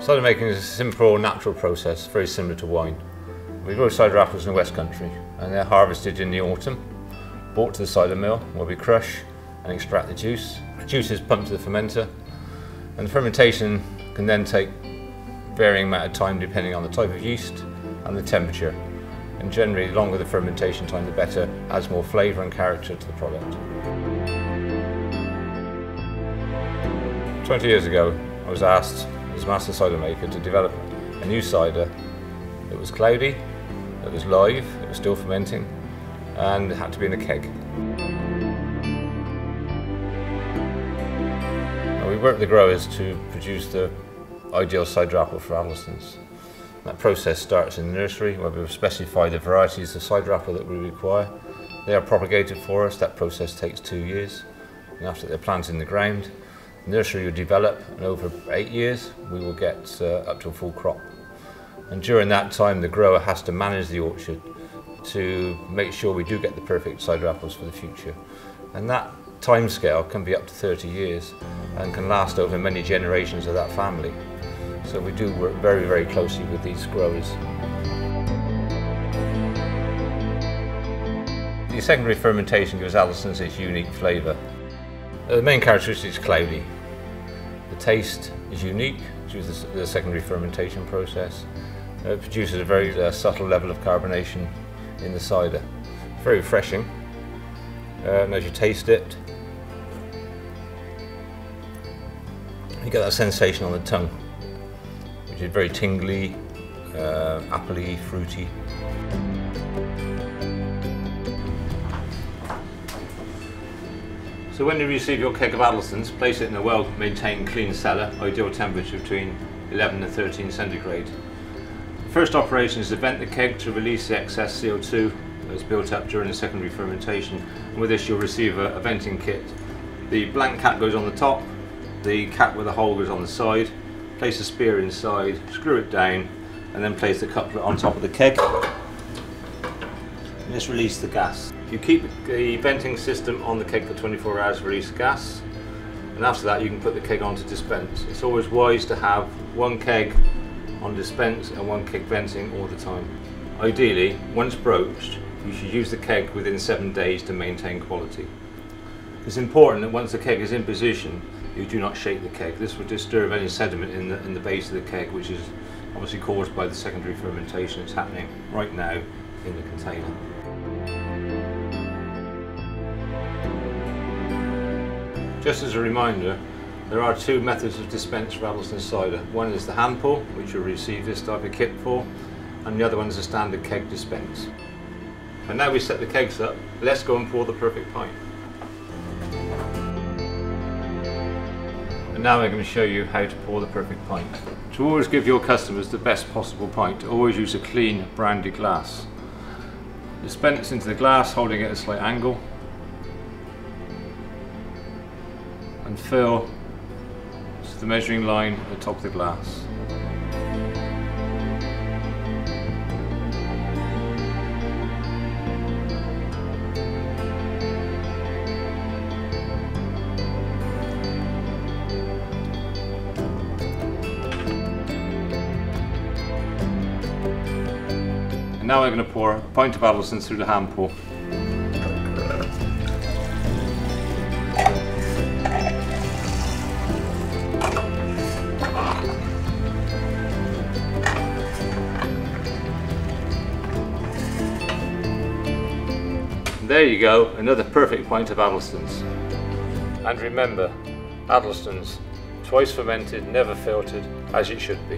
Cider making is a simple, natural process, very similar to wine. We grow cider apples in the West Country, and they're harvested in the autumn, brought to the cider mill, where we crush and extract the juice. The juice is pumped to the fermenter, and the fermentation can then take varying amount of time depending on the type of yeast and the temperature. And generally, the longer the fermentation time, the better, adds more flavour and character to the product. 20 years ago, I was asked as master cider maker to develop a new cider that was cloudy, that was live, it was still fermenting, and it had to be in a keg. And we worked with the growers to produce the ideal cider apple for Addlestones. That process starts in the nursery, where we specify the varieties of cider apple that we require. They are propagated for us. That process takes 2 years. And after they're planted in the ground, the nursery will develop, and over 8 years we will get up to a full crop. And during that time, the grower has to manage the orchard to make sure we do get the perfect cider apples for the future. And that time scale can be up to 30 years and can last over many generations of that family. So we do work very, very closely with these growers. The secondary fermentation gives Addlestones its unique flavour. The main characteristic is cloudy. The taste is unique due to the secondary fermentation process. It produces a very subtle level of carbonation in the cider. Very refreshing. And as you taste it, you get that sensation on the tongue, which is very tingly, appley, fruity. So when you receive your keg of Addlestones, place it in a well-maintained clean cellar, ideal temperature between 11 and 13 centigrade. The first operation is to vent the keg to release the excess CO2 that's built up during the secondary fermentation. And with this you'll receive a venting kit. The blank cap goes on the top, the cap with a hole goes on the side. Place a spear inside, screw it down, and then place the couplet on top of the keg. And just release the gas. You keep the venting system on the keg for 24 hours to release gas, and after that you can put the keg on to dispense. It's always wise to have one keg on dispense and one keg venting all the time. Ideally, once broached, you should use the keg within 7 days to maintain quality. It's important that once the keg is in position, you do not shake the keg. This will disturb any sediment in the base of the keg, which is obviously caused by the secondary fermentation that's happening right now in the container. Just as a reminder, there are 2 methods of dispense for Addlestones cider. One is the hand pour, which you'll receive this type of kit for, and the other one is a standard keg dispense. And now we set the kegs up, let's go and pour the perfect pint. And now I'm going to show you how to pour the perfect pint. To always give your customers the best possible pint, always use a clean branded glass. Dispense into the glass, holding it at a slight angle, and fill to the measuring line at the top of the glass. And now we're going to pour a pint of Addlestones through the hand pour. There you go, another perfect pint of Addlestones. And remember, Addlestones, twice fermented, never filtered, as it should be.